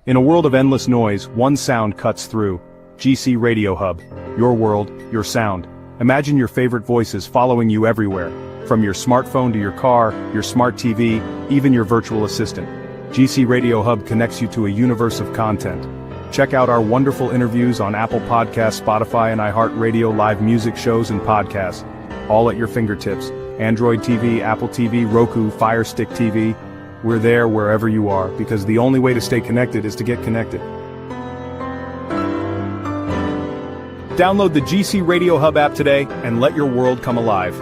In a world of endless noise, one sound cuts through. GC Radio Hub. Your world, your sound. Imagine your favorite voices following you everywhere. From your smartphone to your car, your smart TV, even your virtual assistant. GC Radio Hub connects you to a universe of content. Check out our wonderful interviews on Apple Podcasts, Spotify, and iHeartRadio live music shows and podcasts. All at your fingertips. Android TV, Apple TV, Roku, Fire Stick TV. We're there wherever you are, because the only way to stay connected is to get connected. Download the GC Radio Hub app today and let your world come alive.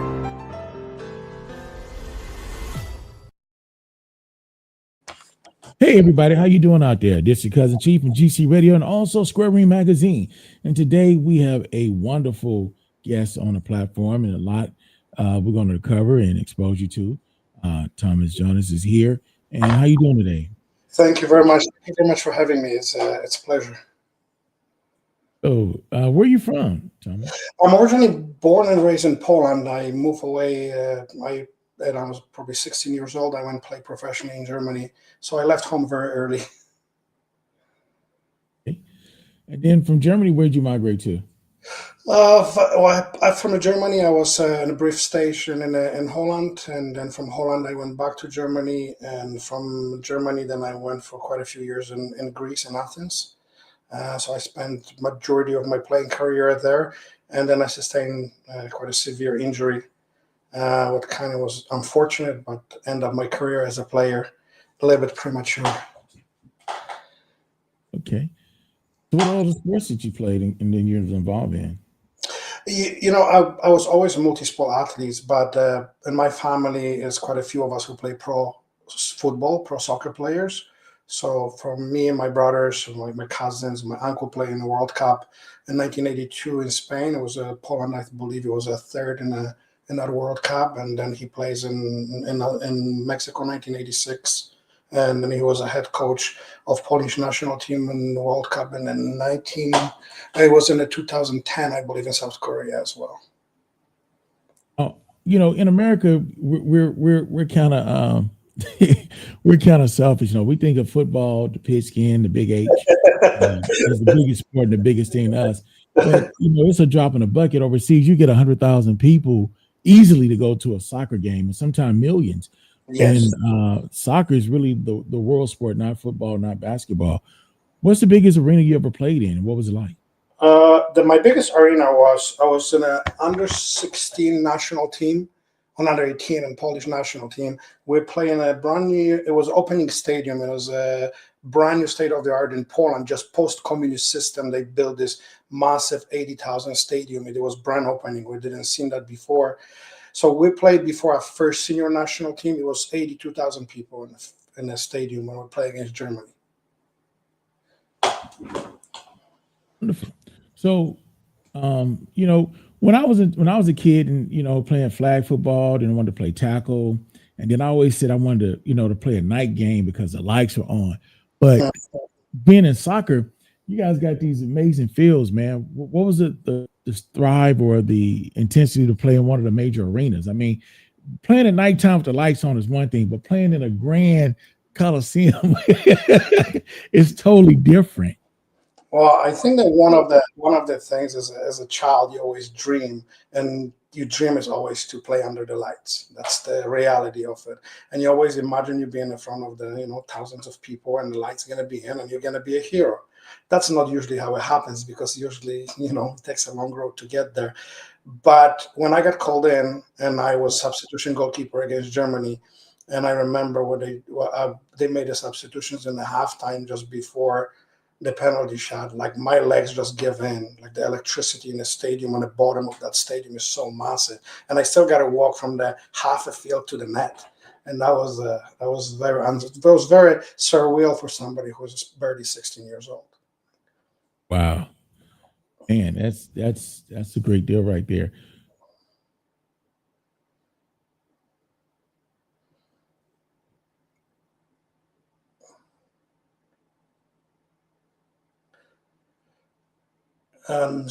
Hey everybody, how you doing out there? This is your cousin Chief from GC Radio and also Square Ring Magazine. And today we have a wonderful guest on the platform and a lot we're going to cover and expose you to. Tomasz Janas is here. And how you doing today? Thank you very much. Thank you very much for having me. It's a pleasure. So, where are you from, Tomasz? I'm originally born and raised in Poland. I moved away. I was probably 16 years old. I went to play professionally in Germany. So I left home very early. Okay. And then from Germany, where'd you migrate to? From Germany, I was in a brief station in Holland, and then from Holland I went back to Germany, and from Germany then I went for quite a few years in Greece, in Athens. So I spent majority of my playing career there, and then I sustained quite a severe injury, what kind of was unfortunate, but ended up my career as a player a little bit premature. Okay. So what all the sports that you played and then you're involved in? I was always a multi-sport athlete, but in my family, there's quite a few of us who play pro football, pro soccer players. So for me and my brothers, my cousins, my uncle played in the World Cup in 1982 in Spain. It was Poland, I believe it was a third in that World Cup, and then he plays in Mexico 1986. And then he was a head coach of Polish national team in the World Cup, and then it was in the 2010, I believe, in South Korea as well. Oh, in America, we're kind of we're kind of selfish. We think of football, the pigskin, the big H, is the biggest sport and the biggest thing to us. But it's a drop in the bucket. Overseas, you get 100,000 people easily to go to a soccer game, and sometimes millions. Yes. And soccer is really the world sport, not football, not basketball. What's the biggest arena you ever played in? What was it like? My biggest arena I was in an under 16 national team, under 18 and Polish national team. We're playing a brand new. It was opening stadium. It was a brand new state of the art in Poland. Just post-communist system, they built this massive 80,000 stadium. It was brand opening. We didn't see that before. So we played before our first senior national team. It was 82,000 people in the stadium when we played against Germany. Wonderful. So, when I was a kid and playing flag football, then I wanted to play tackle, and then I always said I wanted to play a night game because the lights were on. But being in soccer, you guys got these amazing fields, man. What was the thrive or the intensity to play in one of the major arenas? I mean, playing at nighttime with the lights on is one thing, but playing in a grand coliseum is totally different. Well, I think that one of the things is, as a child, you always dream, and your dream is always to play under the lights. That's the reality of it, and you always imagine you being in front of the thousands of people, and the lights are going to be in, and you're going to be a hero. That's not usually how it happens, because usually it takes a long road to get there. But when I got called in, and I was substitution goalkeeper against Germany, and I remember when they made the substitutions in the halftime just before the penalty shot, like my legs just give in. Like the electricity in the stadium, on the bottom of that stadium, is so massive, and I still got to walk from the half a field to the net, and that was very surreal for somebody who was barely 16 years old. Wow, man, that's a great deal right there. Um,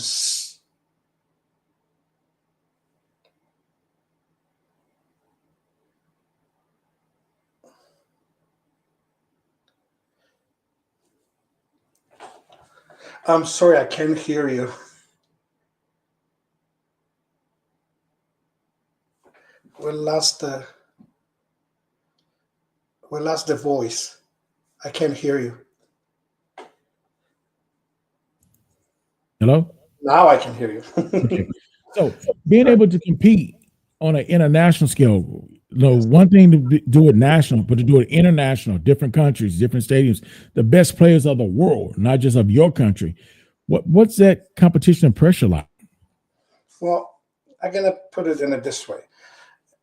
I'm sorry, I can't hear you. We lost the voice. I can't hear you. Hello? Now I can hear you. Okay. So being able to compete on an international scale, one thing to do it national, but to do it international, different countries, different stadiums, the best players of the world, not just of your country. What's that competition and pressure like? Well, I'm gonna put it in this way.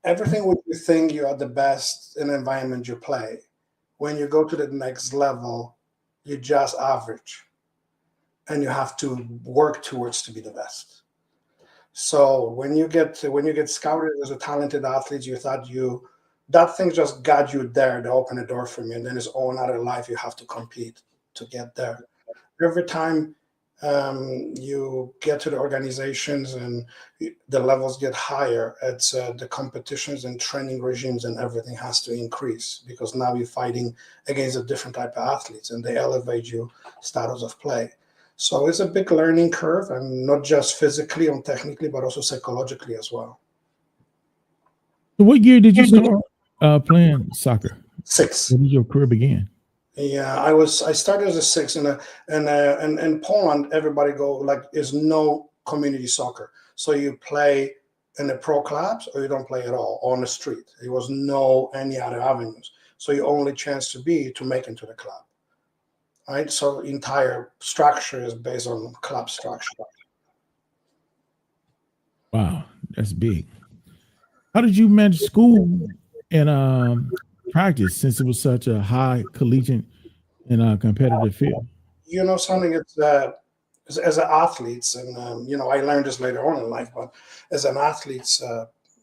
Everything what you think you are the best in the environment you play, when you go to the next level, you just average, and you have to work towards to be the best. So when you get scouted as a talented athlete, you thought that thing just got you there to open a door for you, and then it's all another life you have to compete to get there. Every time you get to the organizations and the levels get higher, it's the competitions and training regimes and everything has to increase because now you're fighting against a different type of athletes and they elevate you status of play. So it's a big learning curve, and not just physically and technically, but also psychologically as well. So what year did you start playing soccer? Six. When did your career begin? Yeah, I started as a six, and in Poland, everybody go like is no community soccer. So you play in the pro clubs or you don't play at all on the street. There was no any other avenues. So your only chance to make into the club. Right. So entire structure is based on club structure. Wow, that's big. How did you manage school and practice since it was such a high collegiate and competitive field? You know something, it's as an athlete, and I learned this later on in life, but as an athlete,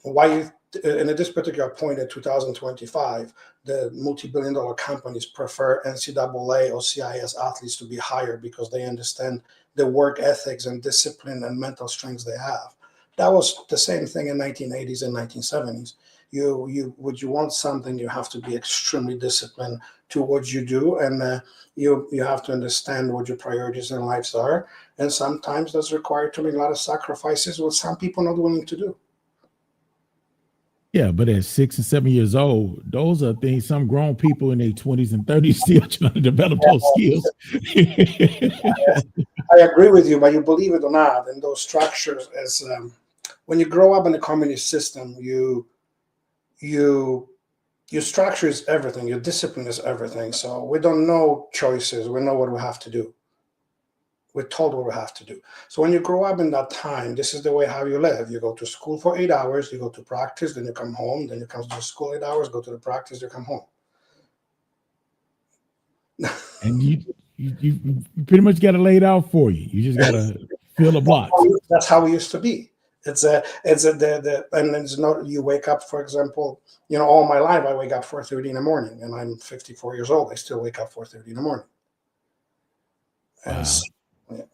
why you and at this particular point in 2025, the multi-billion-dollar companies prefer NCAA or CIS athletes to be hired because they understand the work ethics and discipline and mental strengths they have. That was the same thing in 1980s and 1970s. You would you want something, you have to be extremely disciplined to what you do, and you have to understand what your priorities in life are, and sometimes that's required to make a lot of sacrifices, what some people not willing to do. Yeah, but at 6 and 7 years old, those are things some grown people in their 20s and 30s still trying to develop those skills. I agree with you, but you believe it or not, in those structures, as when you grow up in the communist system, you your structure is everything, your discipline is everything. So we don't know choices, we know what we have to do. We're told what we have to do. So when you grow up in that time, this is the way how you live. You go to school for 8 hours, you go to practice, then you come home, then you come to school 8 hours, go to the practice, you come home. And you pretty much got it laid out for you. You just got to fill the blocks. That's how we used to be. It's and it's not, you wake up, for example, all my life I wake up 4:30 in the morning, and I'm 54 years old. I still wake up 4:30 in the morning. And Wow. Yeah.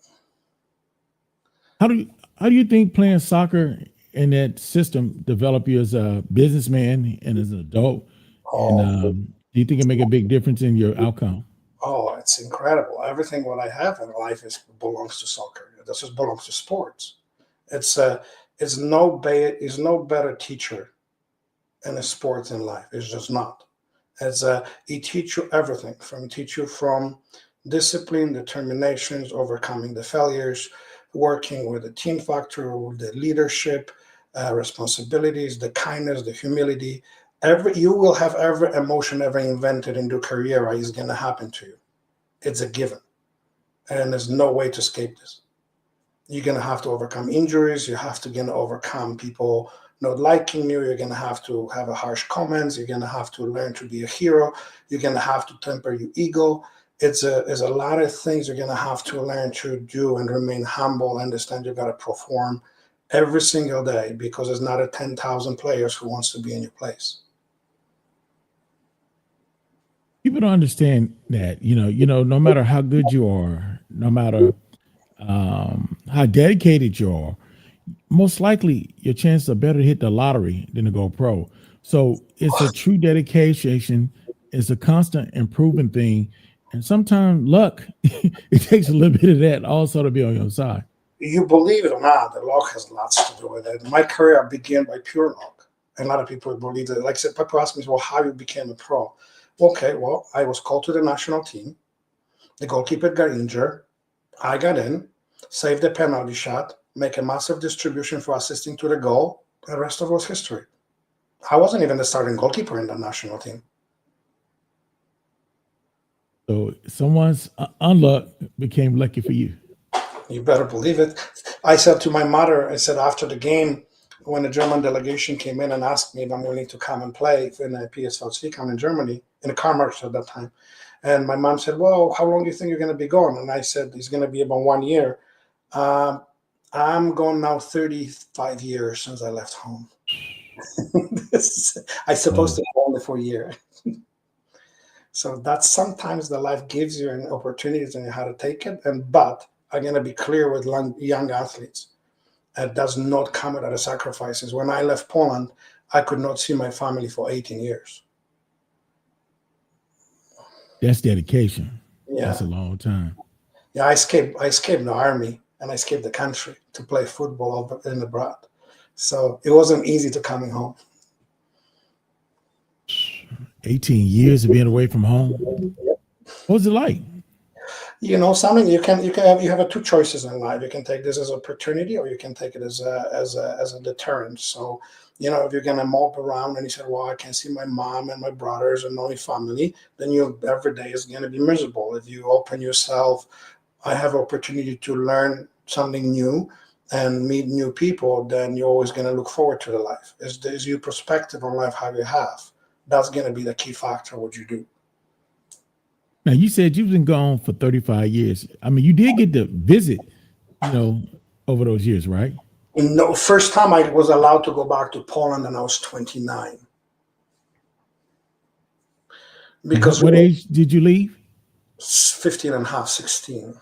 How do you think playing soccer in that system develop you as a businessman and as an adult? Oh, And do you think it make a big difference in your outcome? oh, it's incredible. Everything what I have in life belongs to soccer. This just belongs to sports. It's is no better teacher in a sport in life. It's just not. He teach you everything from discipline, determinations, overcoming the failures, working with the team factor, the leadership, responsibilities, the kindness, the humility. You will have every emotion ever invented in your career is going to happen to you. It's a given, and there's no way to escape this. You're going to have to overcome injuries. You have to overcome people not liking you. You're going to have a harsh comments. You're going to have to learn to be a hero. You're going to have to temper your ego. It's a lot of things you're going to have to learn to do and remain humble. Understand you got to perform every single day because there's not a 10,000 players who wants to be in your place. People don't understand that, no matter how good you are, no matter how dedicated you are, most likely your chances are better to hit the lottery than to go pro. So it's a true dedication. It's a constant improving thing. And sometimes luck, it takes a little bit of that also to be on your side. You believe it or not, the luck has lots to do with it. My career began by pure luck. And a lot of people believe that. Like I said, people ask me, well, how you became a pro? Okay, well, I was called to the national team. The goalkeeper got injured. I got in, saved the penalty shot, make a massive distribution for assisting to the goal. The rest of it was history. I wasn't even the starting goalkeeper in the national team. So someone's unluck became lucky for you. You better believe it. I said to my mother, I said after the game, when the German delegation came in and asked me if I'm willing to come and play in a PSL camp in Germany, in the Karl at that time. And my mom said, well, how long do you think you're going to be gone? And I said, it's going to be about 1 year. I'm gone now 35 years since I left home. I supposed to go only for a year. So that's sometimes the life gives you an opportunity and how to take it. But I'm going to be clear with young athletes. It does not come without the sacrifices. When I left Poland, I could not see my family for 18 years. That's dedication. Yeah. That's a long time. Yeah, I escaped the army and I escaped the country to play football in abroad. So it wasn't easy to coming home. 18 years of being away from home. What was it like? Something you have two choices in life. You can take this as an opportunity, or you can take it as a deterrent. So, if you're gonna mope around and you say, "Well, I can't see my mom and my brothers and my family," then every day is gonna be miserable. If you open yourself, I have opportunity to learn something new and meet new people, then you're always gonna look forward to the life. Is your perspective on life how you have? That's gonna be the key factor what you do. Now, you said you've been gone for 35 years. I mean, you did get to visit, over those years, right? No, first time I was allowed to go back to Poland and I was 29. Because what age did you leave? 15 and a half, 16.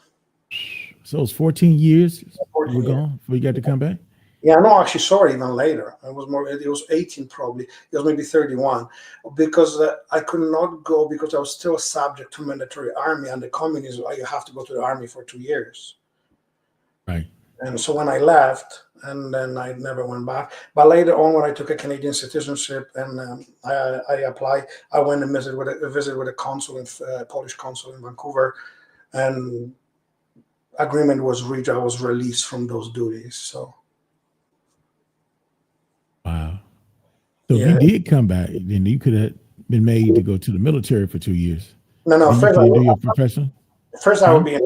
So it was 14 years 14 you were gone before you got to come back? Yeah, no, actually, sorry, even later. It was 18 probably. It was maybe 31. Because I could not go because I was still subject to mandatory army. And the communism, you have to go to the army for 2 years. Right. And so when I left, and then I never went back. But later on, when I took a Canadian citizenship and I applied, I went and visit with a consul, Polish consul in Vancouver, and agreement was reached. I was released from those duties. So. Wow. So if you did come back, then you could have been made to go to the military for 2 years. No. First, do your professional. First, I would be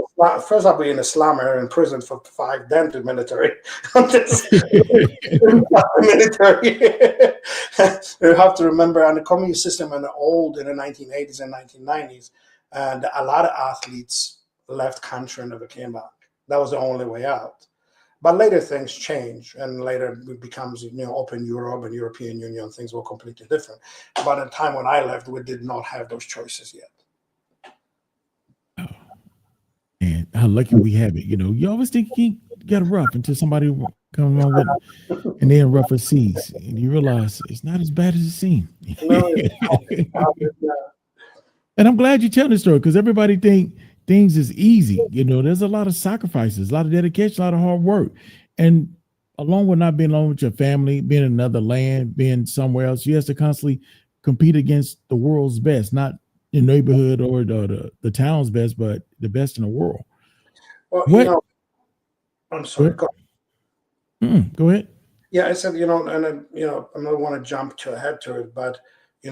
in Islam or in prison for 5, then to military. Military. You have to remember, and the communist system in the 1980s and 1990s, and a lot of athletes left country and never came back. That was the only way out. But later things change, and later it becomes open Europe and European Union. Things were completely different. But at the time when I left, we did not have those choices yet. And how lucky we have it. You always think you get rough until somebody comes along with and they're rougher seas. And you realize it's not as bad as it seems. And I'm glad you tell this story because everybody think things is easy. There's a lot of sacrifices, a lot of dedication, a lot of hard work. And along with not being alone with your family, being in another land, being somewhere else, you have to constantly compete against the world's best, not your neighborhood or the town's best, but the best in the world. Well, I'm sorry. Go ahead. Yeah, I said, and I don't want to jump too ahead to it, but a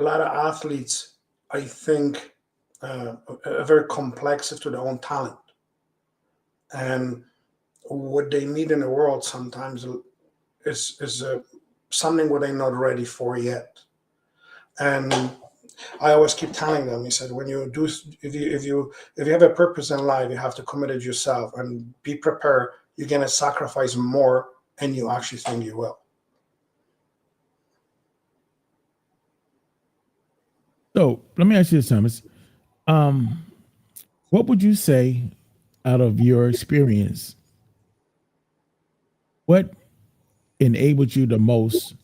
lot of athletes, I think, are very complex to their own talent, and what they need in the world sometimes is something what they're not ready for yet, and I always keep telling them, he said, when you do, if you have a purpose in life, you have to commit it yourself and be prepared. You're going to sacrifice more than you actually think you will. So let me ask you this, Thomas. What would you say out of your experience? What enabled you the most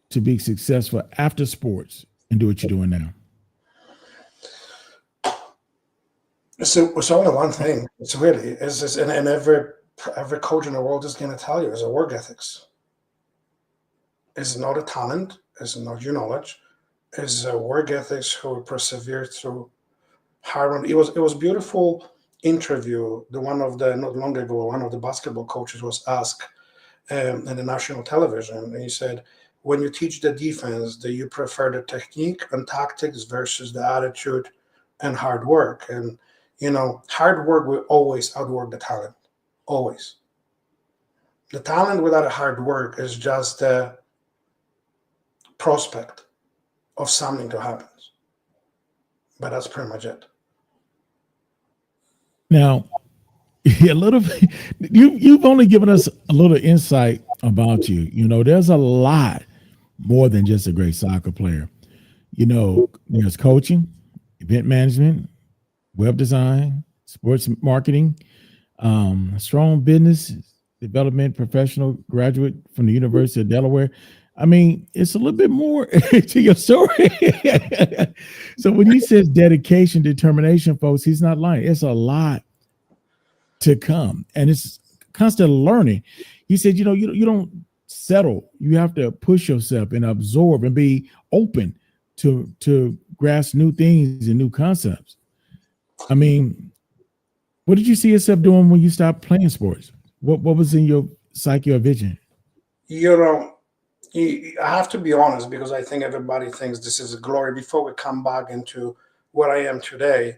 to be successful after sports and do what you're doing now? It's only one thing. It's really is this, and every coach in the world is going to tell you is a work ethics. It's not a talent. It's not your knowledge. It's a work ethics who persevere through hard work. It was beautiful interview. The one of the not long ago, one of the basketball coaches was asked in the national television, and he said, "When you teach the defense, do you prefer the technique and tactics versus the attitude and hard work?" And hard work will always outwork the talent. Always. The talent without a hard work is just a prospect of something to happen. But that's pretty much it. Now, a little bit, you've only given us a little insight about you. There's a lot more than just a great soccer player. There's coaching, event management, web design, sports marketing, strong business development professional, graduate from the University of Delaware. I mean, it's a little bit more to your story. So when he says dedication, determination, folks, he's not lying. It's a lot to come, and it's constant learning. He said, you don't settle. You have to push yourself and absorb and be open to grasp new things and new concepts. I mean, what did you see yourself doing when you stopped playing sports? What was in your psyche or vision? You know, I have to be honest because I think everybody thinks this is a glory. Before we come back into what I am today,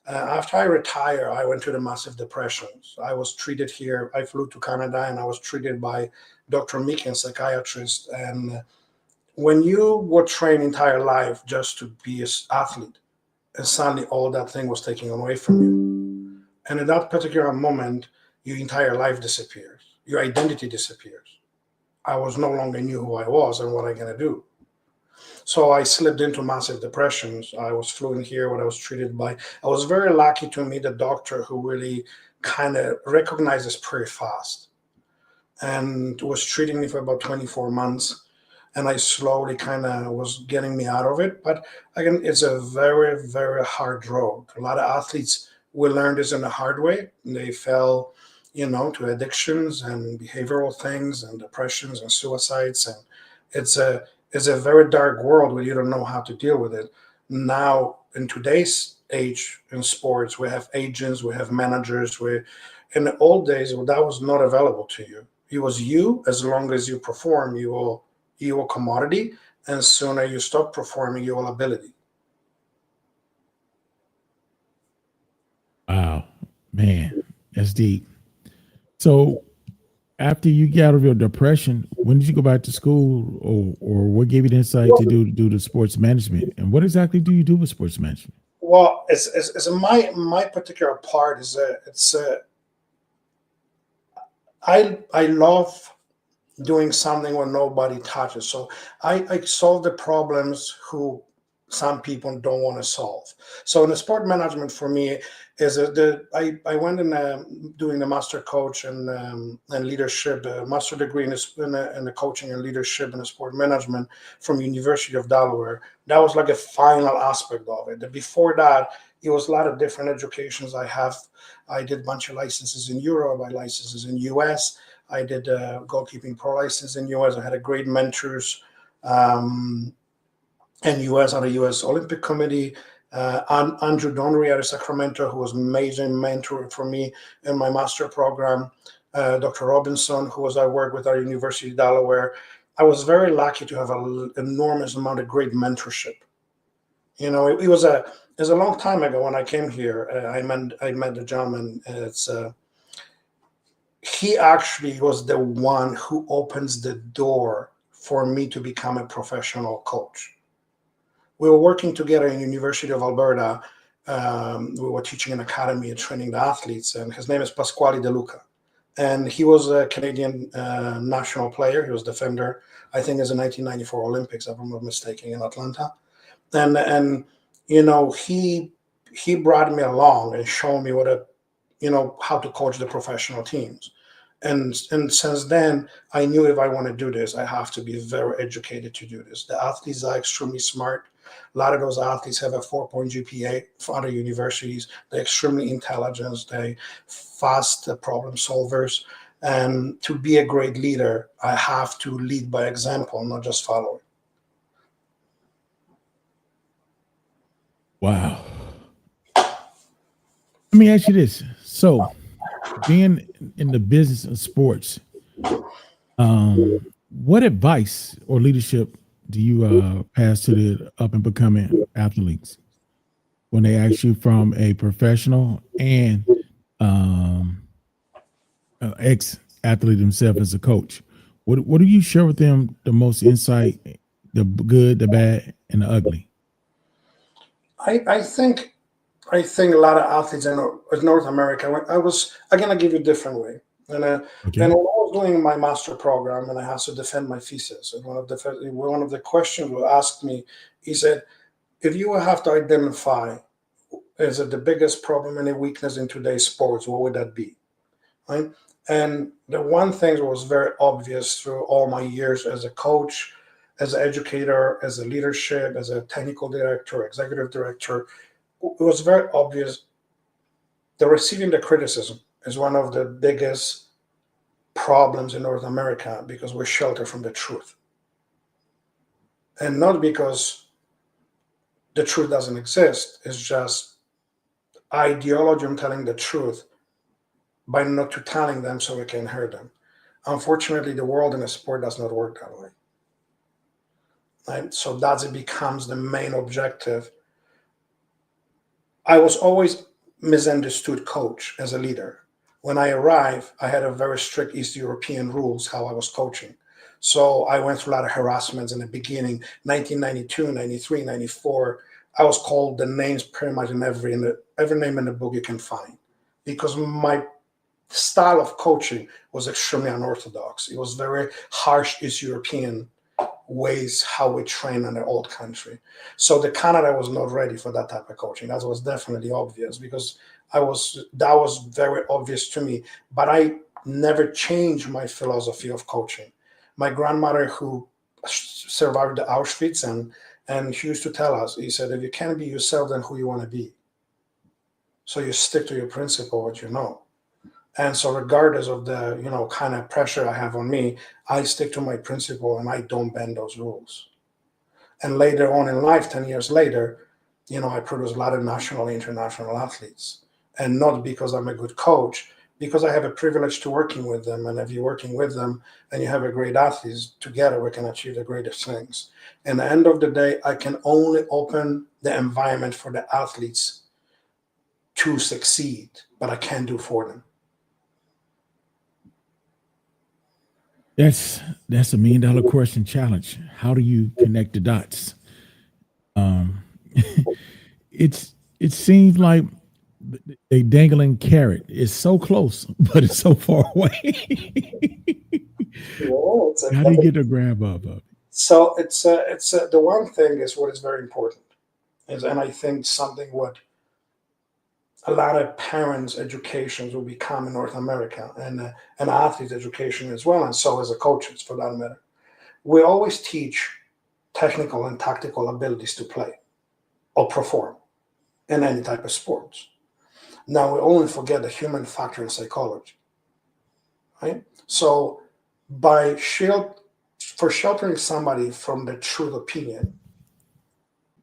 after I retire, I went through the massive depressions. I was treated here. I flew to Canada and I was treated by Dr. Meekin, psychiatrist. And when you were trained entire life just to be an athlete, and suddenly all that thing was taken away from you. And at that particular moment, your entire life disappears. Your identity disappears. I was no longer knew who I was and what I gonna do. So I slipped into massive depressions. I was fluent here, what I was treated by. I was very lucky to meet a doctor who really kind of recognized this pretty fast and was treating me for about 24 months. And I slowly kind of was getting me out of it. But again, it's a very, very hard road. A lot of athletes will learn this in a hard way. They fell, to addictions and behavioral things and depressions and suicides. And it's a it's a very dark world where you don't know how to deal with it. Now, in today's age in sports, we have agents, we have managers. We In the old days, well, that was not available to you. It was you. As long as you perform, you will commodity, and sooner you stop performing, you will ability. Wow, man, that's deep. So after you get out of your depression, when did you go back to school, or what gave you the insight to do the sports management? And what exactly do you do with sports management? Well, it's my particular part is I love doing something where nobody touches. So I solve the problems who some people don't want to solve. So in the sport management for me is I went in doing the master coach and leadership master degree in the coaching and leadership and the sport management from University of Delaware. That was like a final aspect of it. Before that, it was a lot of different educations I have. I did a bunch of licenses in Europe, I licenses in US. I did a goalkeeping pro license in US. I had a great mentors um, in US on the US Olympic Committee. Andrew Donnery out of Sacramento, who was an amazing mentor for me in my master program. Dr. Robinson, who was I worked with at University of Delaware. I was very lucky to have an enormous amount of great mentorship. It was a long time ago when I came here. I met the gentleman. He actually was the one who opens the door for me to become a professional coach. We were working together in University of Alberta. We were teaching an academy and training the athletes, and his name is Pasquale De Luca. And he was a Canadian national player. He was defender. I think it's the 1994 Olympics, if I'm not mistaken, in Atlanta. And he brought me along and showed me how to coach the professional teams. And since then, I knew if I want to do this, I have to be very educated to do this. The athletes are extremely smart. A lot of those athletes have a 4.0 GPA from other universities. They're extremely intelligent. They fast problem solvers. And to be a great leader, I have to lead by example, not just follow. Wow. Let me ask you this. So, being in the business of sports, what advice or leadership do you pass to the up and becoming athletes when they ask you from a professional and ex-athlete himself as a coach? What do you share with them the most insight, the good, the bad, and the ugly? I think a lot of athletes in North America. I'm gonna give you a different way. Okay. And when I was doing my master program, and I had to defend my thesis, and one of the questions was asked me, he said, if you would have to identify is it the biggest problem and a weakness in today's sports, what would that be? Right? And the one thing that was very obvious through all my years as a coach, as an educator, as a leadership, as a technical director, executive director, it was very obvious that receiving the criticism is one of the biggest problems in North America because we're sheltered from the truth. And not because the truth doesn't exist, it's just ideology of telling the truth by not to telling them so we can hear them. Unfortunately, the world in a sport does not work that way. Right? So that it becomes the main objective. I was always misunderstood coach as a leader. When I arrived, I had a very strict East European rules how I was coaching. So I went through a lot of harassments in the beginning, 1992, 93, 94. I was called the names pretty much in every name in the book you can find because my style of coaching was extremely unorthodox. It was very harsh East European ways how we train in the old country. So the Canada was not ready for that type of coaching. That was definitely obvious because that was very obvious to me. But I never changed my philosophy of coaching. My grandmother, who survived the Auschwitz, and she used to tell us, he said, if you can't be yourself, then who you want to be. So you stick to your principle, what you know. And so regardless of the, kind of pressure I have on me, I stick to my principle and I don't bend those rules. And later on in life, 10 years later, I produce a lot of national and international athletes. And not because I'm a good coach, because I have a privilege to working with them. And if you're working with them and you have a great athletes, together we can achieve the greatest things. And at the end of the day, I can only open the environment for the athletes to succeed, but I can't do for them. That's a $1 million question challenge. How do you connect the dots? It seems like a dangling carrot is so close, but it's so far away. How do you get a grab of it? So it's the one thing is what is very important is, and I think something what a lot of parents' educations will become in North America and athletes' education as well, and so as a coaches for that matter. We always teach technical and tactical abilities to play or perform in any type of sports. Now we only forget the human factor in psychology, right? So for sheltering somebody from the truth opinion,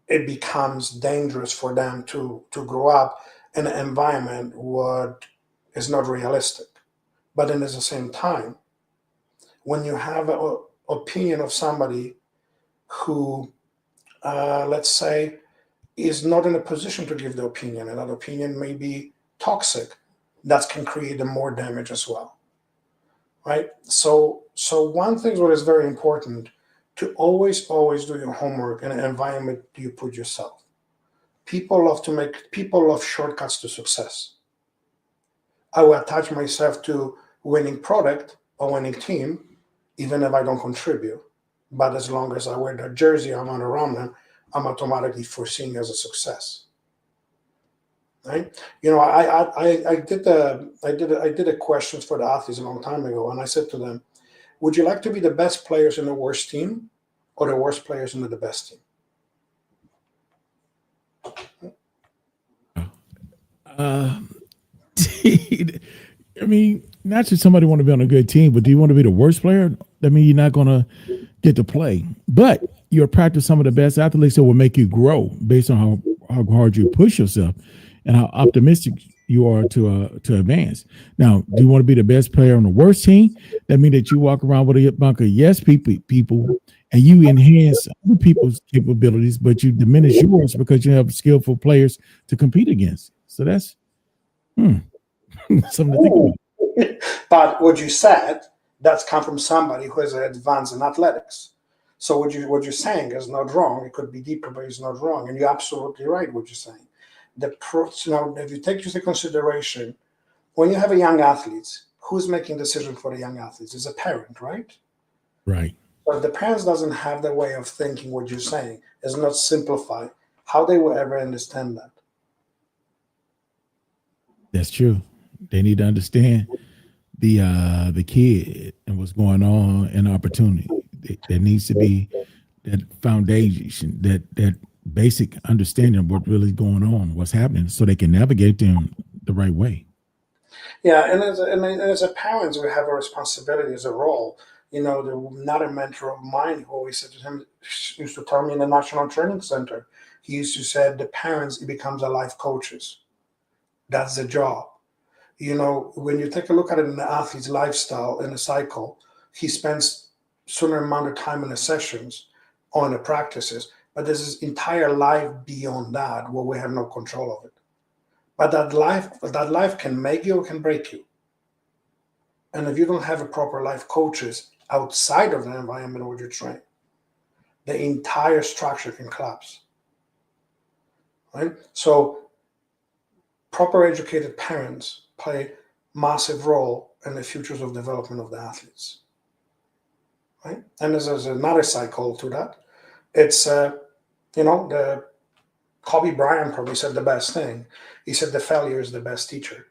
it becomes dangerous for them to grow up in an environment what is not realistic. But then at the same time, when you have an opinion of somebody who, let's say, is not in a position to give the opinion, and that opinion may be toxic, that can create more damage as well, right? So one thing what is very important to always do your homework in an environment you put yourself. People love shortcuts to success. I will attach myself to winning product or winning team, even if I don't contribute. But as long as I wear that jersey, I'm on around them, I'm automatically foreseen as a success. Right? I did a questions for the athletes a long time ago, and I said to them, would you like to be the best players in the worst team or the worst players in the best team? Uh, I mean, not just somebody want to be on a good team, but do you want to be the worst player? That means you're not going to get to play. But you'll practice some of the best athletes that will make you grow based on how hard you push yourself and how optimistic you are to advance. Now, do you want to be the best player on the worst team? That means that you walk around with a bunch of yes people and you enhance other people's capabilities, but you diminish yours because you have skillful players to compete against. So that's something to think about. But what you said, that's come from somebody who has advanced in athletics. So what you're saying is not wrong. It could be deeper, but it's not wrong. And you're absolutely right what you're saying. If you take into consideration, when you have a young athlete, who's making decisions for the young athletes? It's a parent, right? Right. But if the parents doesn't have the way of thinking what you're saying, is not simplified, how they will ever understand that? That's true. They need to understand the kid and what's going on and opportunity. There needs to be that foundation, that basic understanding of what's really going on, what's happening, so they can navigate them the right way. Yeah, and as a parents, we have a responsibility as a role. Not a mentor of mine who always said to him, used to tell me in the National Training Center, he used to say, the parents, it becomes a life coaches. That's the job. When you take a look at it in the athlete's lifestyle in a cycle, he spends certain amount of time in the sessions or in the practices, but there's this entire life beyond that where we have no control of it. But that life can make you or can break you. And if you don't have a proper life coaches outside of the environment where you train, the entire structure can collapse. Right? So proper educated parents play massive role in the futures of development of the athletes. Right? And there's another cycle to that. It's the Kobe Bryant probably said the best thing. He said the failure is the best teacher.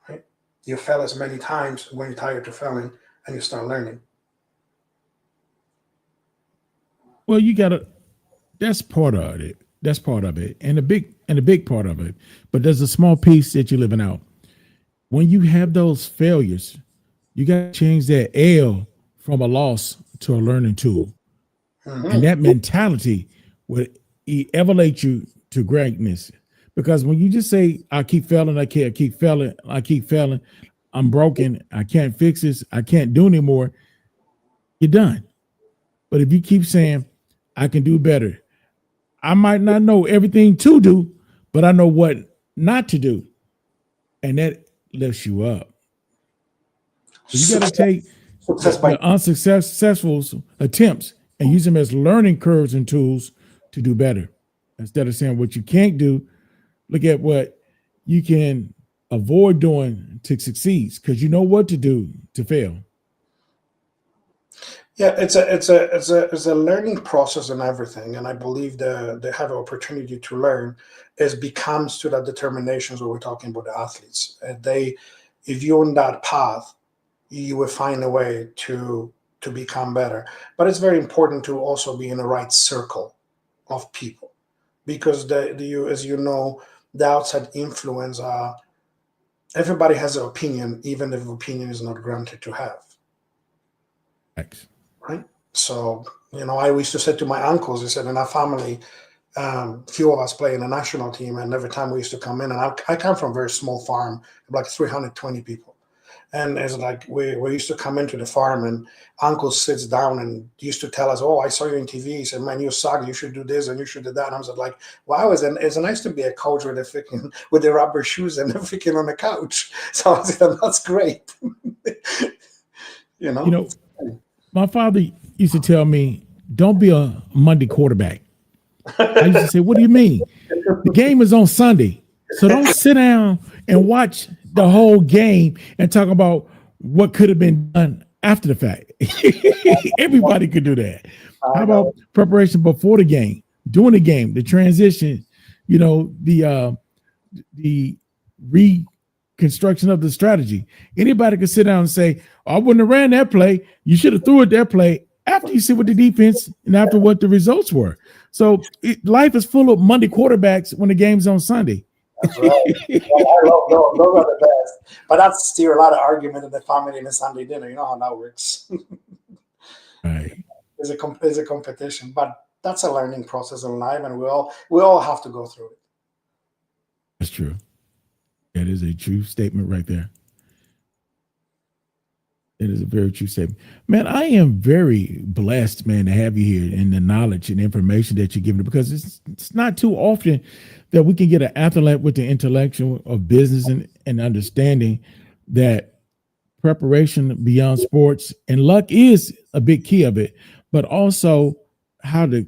Right? You fail as many times when you're tired of failing and you start learning. Well, that's part of it. That's part of it. And the big part of it. But there's a small piece that you're living out. When you have those failures, you got to change that L from a loss to a learning tool. Mm-hmm. And that mentality will elevate you to greatness. Because when you just say, I keep failing, I keep failing, I'm broken, I can't fix this, I can't do anymore, you're done. But if you keep saying, I can do better, I might not know everything to do, but I know what not to do. And that lifts you up. So you got to take the unsuccessful attempts and use them as learning curves and tools to do better. Instead of saying what you can't do, look at what you can avoid doing to succeed, because you know what to do to fail. Yeah, it's a learning process and everything, and I believe they have an opportunity to learn as becomes to that determinations when we're talking about the athletes. If you're on that path, you will find a way to become better. But it's very important to also be in the right circle of people, because as you know, the outside influence everybody has an opinion, even if opinion is not granted to have. Thanks. Right. So, I used to say to my uncles, I said, in our family, few of us play in the national team, and every time we used to come in, and I come from a very small farm, like 320 people. And it's like we used to come into the farm, and uncle sits down and used to tell us, oh, I saw you on TV. He said, man, you suck. You should do this and you should do that. And I was like, wow, it's nice to be a coach with the rubber shoes and freaking on the couch. So I said, that's great. My father used to tell me, don't be a Monday quarterback. I used to say, what do you mean? The game is on Sunday. So don't sit down and watch the whole game and talk about what could have been done after the fact. Everybody could do that. How about preparation before the game, during the game, the transition, the reconstruction of the strategy. Anybody could sit down and say, I wouldn't have ran that play. You should have threw it that play after you see what the defense and after what the results were. So life is full of Monday quarterbacks when the game's on Sunday. That's right. I love those are the best. But that's still a lot of argument in the family in the Sunday dinner. You know how that works. Right. There's a competition, but that's a learning process in life, and we all have to go through it. That's true. That is a true statement right there. It is a very true statement. Man, I am very blessed, man, to have you here and the knowledge and information that you're giving, because it's not too often that we can get an athlete with the intellectual of business and understanding that preparation beyond sports and luck is a big key of it, but also how to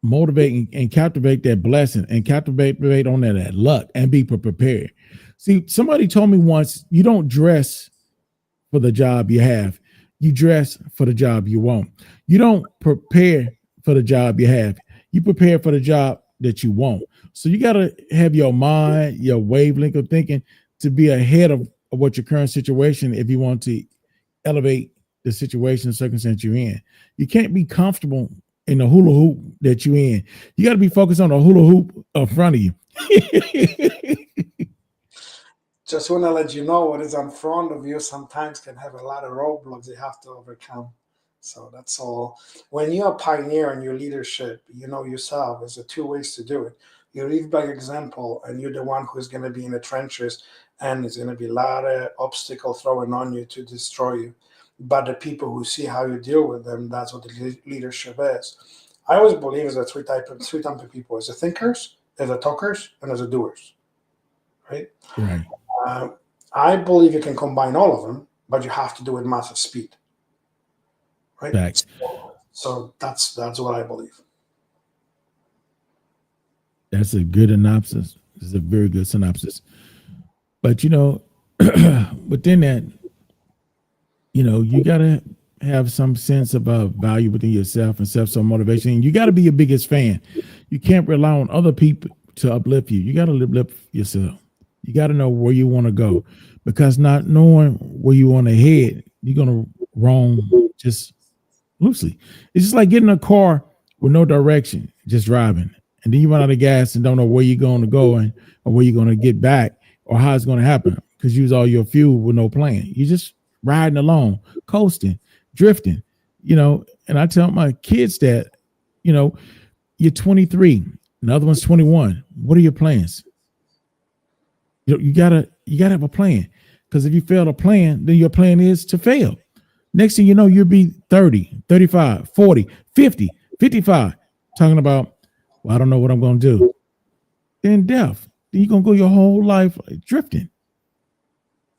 motivate and captivate that blessing and captivate on that luck and be prepared. See, somebody told me once, you don't dress for the job you have, you dress for the job you want. You don't prepare for the job you have, you prepare for the job that you want. So you got to have your mind, your wavelength of thinking to be ahead of what your current situation, if you want to elevate the situation, circumstance you're in. You can't be comfortable in the hula hoop that you're in. You got to be focused on the hula hoop in front of you. Just want to let you know what is in front of you sometimes can have a lot of roadblocks you have to overcome. So that's all. When you're a pioneer in your leadership, you know yourself, there's two ways to do it. You lead by example, and you're the one who's going to be in the trenches, and there's going to be a lot of obstacles thrown on you to destroy you. But the people who see how you deal with them, that's what the leadership is. I always believe there's three types of people: there's the thinkers, there's the talkers, and there's the doers. Right? Right. I believe you can combine all of them, but you have to do it massive speed. Right? Facts. So that's what I believe. That's a good synopsis. It's a very good synopsis. But within that, you gotta have some sense of value within yourself and self-motivation. And you got to be your biggest fan. You can't rely on other people to uplift you. You got to uplift yourself. You got to know where you want to go, because not knowing where you want to head, you're going to roam just loosely. It's just like getting a car with no direction, just driving. And then you run out of gas and don't know where you're going to go or where you're going to get back or how it's going to happen, because you use all your fuel with no plan. You're just riding along, coasting, drifting, and I tell my kids that, you're 23, the other one's 21. What are your plans? You gotta have a plan, because if you fail to plan, then your plan is to fail. Next thing you know, you'll be 30, 35, 40, 50, 55, talking about, well, I don't know what I'm going to do. Then death. Then you're going to go your whole life drifting.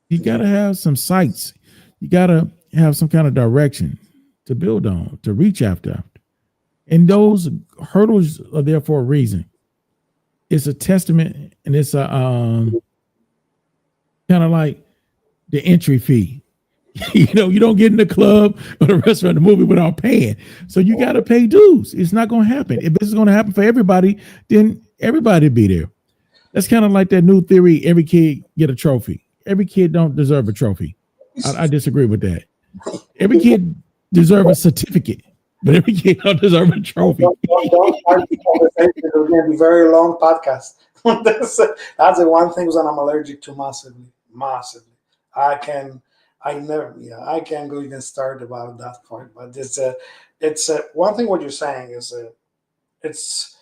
You got to have some sights. You got to have some kind of direction to build on, to reach after. And those hurdles are there for a reason. It's a testament, and it's a kind of like the entry fee. You don't get in the club or the restaurant, the movie without paying. So you got to pay dues. It's not going to happen. If this is going to happen for everybody, then everybody be there. That's kind of like that new theory: every kid get a trophy. Every kid don't deserve a trophy. I disagree with that. Every kid deserve a certificate, but every kid don't deserve a trophy. Don't start the conversation. It's going to be a very long podcast. That's the one thing that I'm allergic to massively. I can't go even start about that part. But it's one thing. What you're saying is it's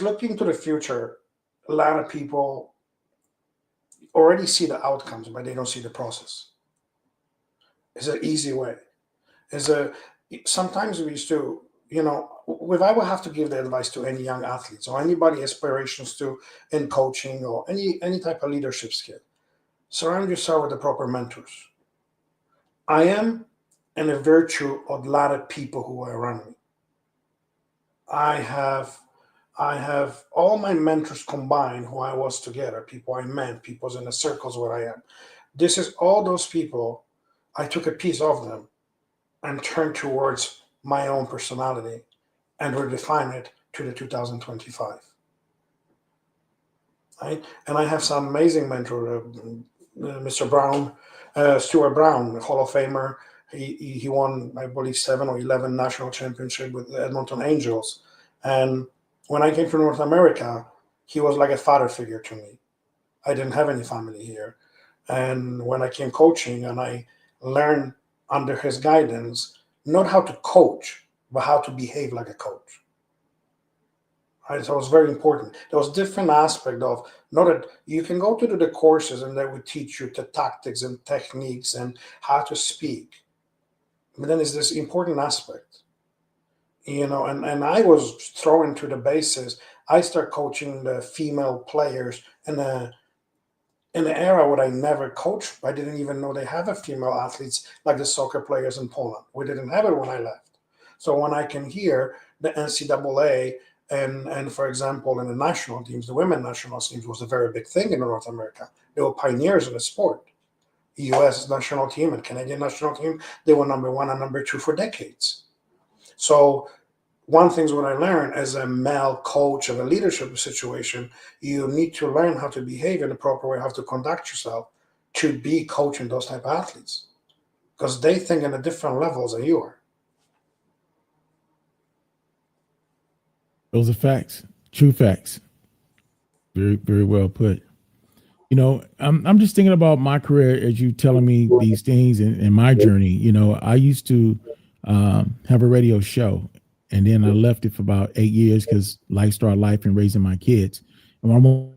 looking to the future. A lot of people already see the outcomes, but they don't see the process. It's an easy way. Sometimes we used to, if I would have to give the advice to any young athletes or anybody aspirations to in coaching or any type of leadership skill, surround yourself with the proper mentors. I am in a virtue of a lot of people who are around me. I have all my mentors combined who I was together, people I met, people in the circles where I am. This is all those people. I took a piece of them and turned towards my own personality and redefine it to the 2025. Right? And I have some amazing mentor, Mr. Brown, Stuart Brown, Hall of Famer. He won, I believe, 7 or 11 national championship with the Edmonton Angels. And when I came to North America, he was like a father figure to me. I didn't have any family here. And when I came coaching and I learned under his guidance, not how to coach, but how to behave like a coach. Right? So it was very important. There was different aspect of, not that you can go to the courses and they would teach you the tactics and techniques and how to speak. But then there's this important aspect, and I was thrown to the bases. I start coaching the female players in the era where I never coached. I didn't even know they have a female athletes like the soccer players in Poland. We didn't have it when I left. So when I can hear the NCAA and for example, in the national teams, the women national teams was a very big thing in North America. They were pioneers in the sport. The U.S. national team and Canadian national team, they were number 1 and number 2 for decades. So one thing what I learned as a male coach of a leadership situation, you need to learn how to behave in a proper way, how to conduct yourself to be coaching those type of athletes, because they think in a different levels than you are. Those are facts, true facts. Very, very well put. I'm just thinking about my career as you telling me these things and my journey. I used to have a radio show, and then I left it for about 8 years because life started life and raising my kids. And when I'm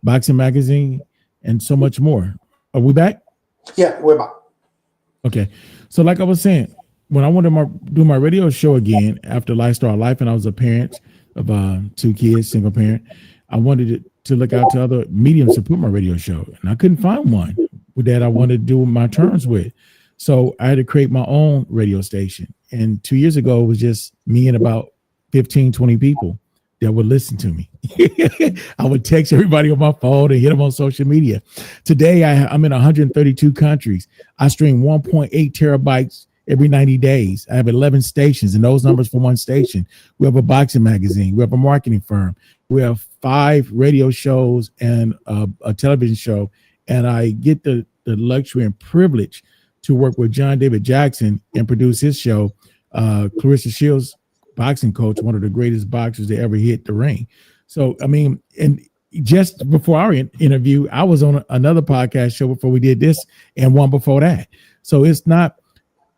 Boxing Magazine and so much more. Are we back? Yeah, we're back. Okay. So like I was saying, when I wanted to do my radio show again after Life Started Life, and I was a parent of 2 kids, single parent, I wanted to look out to other mediums to put my radio show, and I couldn't find one that I wanted to do my terms with. So I had to create my own radio station. And 2 years ago, it was just me and about 15, 20 people that would listen to me. I would text everybody on my phone and hit them on social media. Today, I'm in 132 countries. I stream 1.8 terabytes every 90 days. I have 11 stations, and those numbers for one station. We have a boxing magazine. We have a marketing firm. We have 5 radio shows and a television show. And I get the luxury and privilege to work with John David Jackson and produce his show, Clarissa Shields, boxing coach, one of the greatest boxers to ever hit the ring. So, I mean, and just before our interview, I was on another podcast show before we did this and one before that. So it's not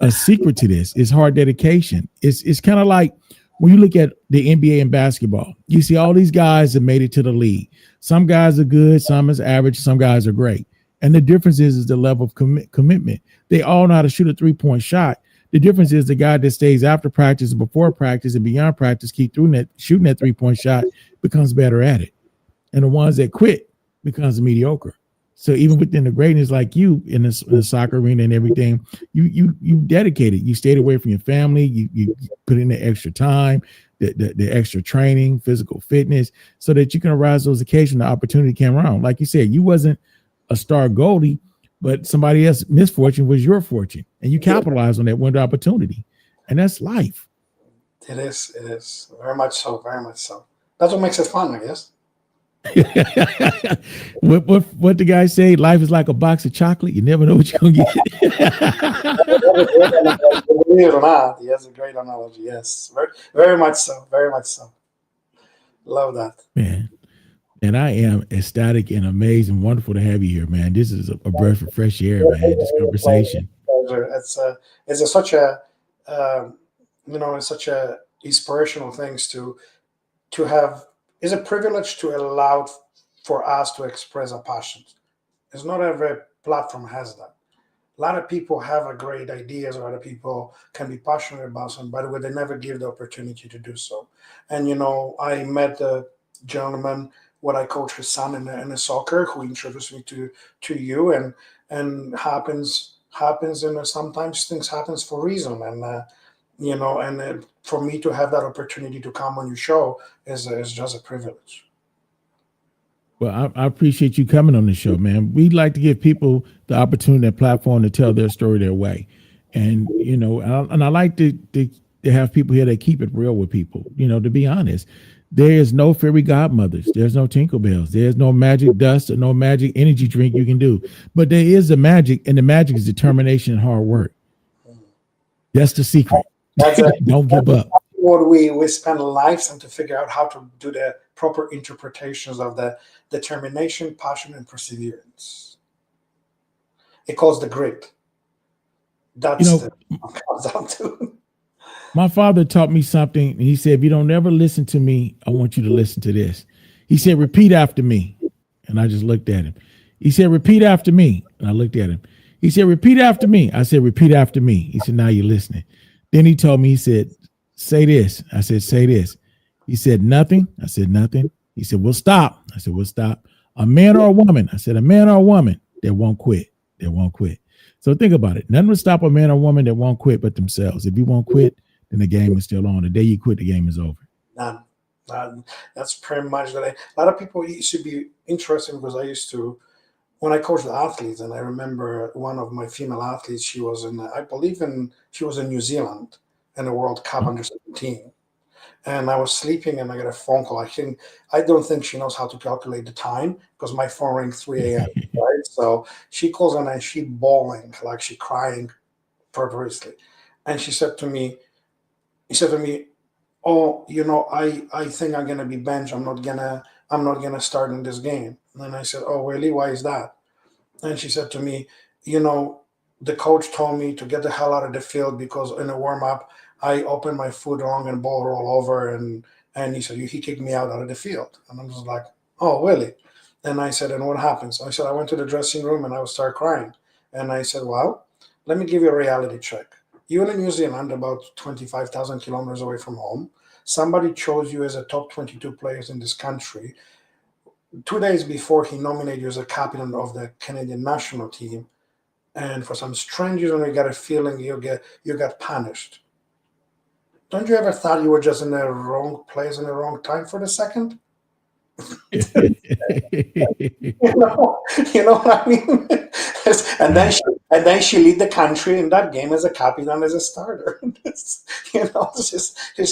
a secret to this. It's hard dedication. It's kind of like when you look at the NBA and basketball, you see all these guys that made it to the league. Some guys are good, some is average, some guys are great. And the difference is the level of commitment. They all know how to shoot a 3-point shot. The difference is the guy that stays after practice and before practice and beyond practice, keep shooting that 3-point shot, becomes better at it. And the ones that quit becomes mediocre. So even within the greatness, like you in the soccer arena and everything, you dedicated. You stayed away from your family. You put in the extra time, the extra training, physical fitness, so that you can arise those occasions. The opportunity came around. Like you said, you wasn't a star goalie, but somebody else's misfortune was your fortune, and you capitalized on that window opportunity, and that's life. It is very much so, very much so. That's what makes it fun, I guess. what the guy say? Life is like a box of chocolate. You never know what you're gonna get. Believe it or not, he has a great analogy. Yes, very, very much so, very much so. Love that, man. And I am ecstatic and amazed and wonderful to have you here, man. This is a breath of fresh air, man. This conversation. It's such a it's such a inspirational things to have. It's a privilege to allow for us to express our passions. It's not every platform has that. A lot of people have a great ideas. A lot of people can be passionate about something, but they never give the opportunity to do so. And I met a gentleman, what I coach his son in a soccer, who introduced me to you, and happens, and sometimes things happens for a reason, and for me to have that opportunity to come on your show is just a privilege. Well, I appreciate you coming on the show, man. We'd like to give people the opportunity and platform to tell their story their way. And, I like to have people here that keep it real with people. To be honest, there is no fairy godmothers. There's no tinkle bells. There's no magic dust or no magic energy drink you can do. But there is a magic, and the magic is determination and hard work. That's the secret. Don't give up. What we spend lives and to figure out how to do the proper interpretations of the determination, passion, and perseverance. It calls the grit. That's what it comes down to. My father taught me something, and he said, if you don't ever listen to me, I want you to listen to this. He said, repeat after me. And I just looked at him. He said, repeat after me. And I looked at him. He said, repeat after me. I said, repeat after me. He said, now you're listening. Then he told me, he said, say this. I said, say this. He said, nothing. I said, nothing. He said, well, stop. I said, well, stop. A man or a woman? I said, a man or a woman that won't quit. That won't quit. So think about it. Nothing will stop a man or woman that won't quit but themselves. If you won't quit, then the game is still on. The day you quit, the game is over. None. That's pretty much that. A lot of people should be interested, because I used to, when I coached the athletes, and I remember one of my female athletes, she was in New Zealand in the World Cup under 17. And I was sleeping, and I got a phone call. I don't think she knows how to calculate the time, because my phone rang 3 a.m. Right? So she calls in, and she bawling, like she crying purposely. And he said to me, oh, I think I'm gonna be benched. I'm not gonna start in this game. And then I said, oh, really? Why is that? And she said to me, the coach told me to get the hell out of the field, because in a warm-up I opened my foot wrong and ball roll over, and he said he kicked me out of the field. And I was like, oh, really? And I said, and what happens? I said, I went to the dressing room and I would start crying. And I said, well, let me give you a reality check. You're in New Zealand, about 25,000 kilometers away from home. Somebody chose you as a top 22 players in this country. 2 days before, he nominated you as a captain of the Canadian national team. And for some strange reason, you got a feeling you got punished. Don't you ever thought you were just in the wrong place in the wrong time for the second? you know what I mean? and then she lead the country in that game as a captain, as a starter. It's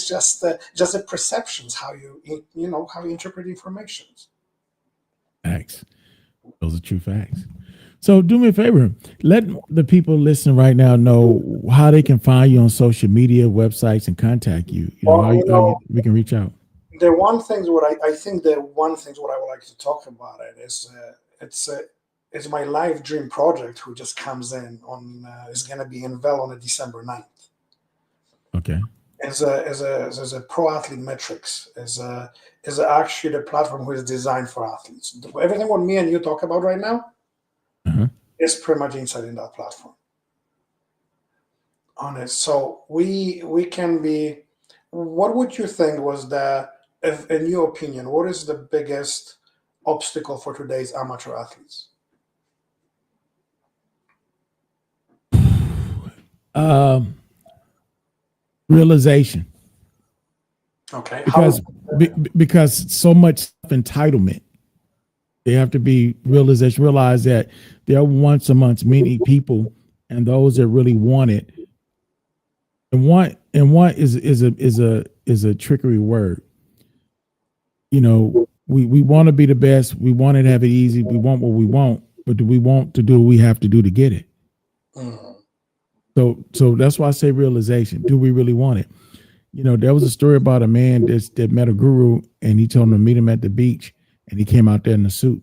just the perceptions, how you interpret informations. Facts. Those are true facts. So do me a favor. Let the people listening right now know how they can find you on social media, websites, and contact you. How we can reach out. The one thing what I would like to talk about is it's my life dream project, who just comes in on is going to be in Vel on December 9th. Okay. As a pro athlete metrics is actually the platform who is designed for athletes. Everything what me and you talk about right now is pretty much inside in that platform. Honest. So we can be. What would you think was in your opinion, what is the biggest obstacle for today's amateur athletes? Realization. Okay. Because so much entitlement. They have to be realize that there are once amongst many people, and those that really want it. And want is a trickery word. We want to be the best. We want to have it easy. We want what we want, but do we want to do what we have to do to get it? So that's why I say realization. Do we really want it? There was a story about a man that met a guru, and he told him to meet him at the beach, and he came out there in a suit.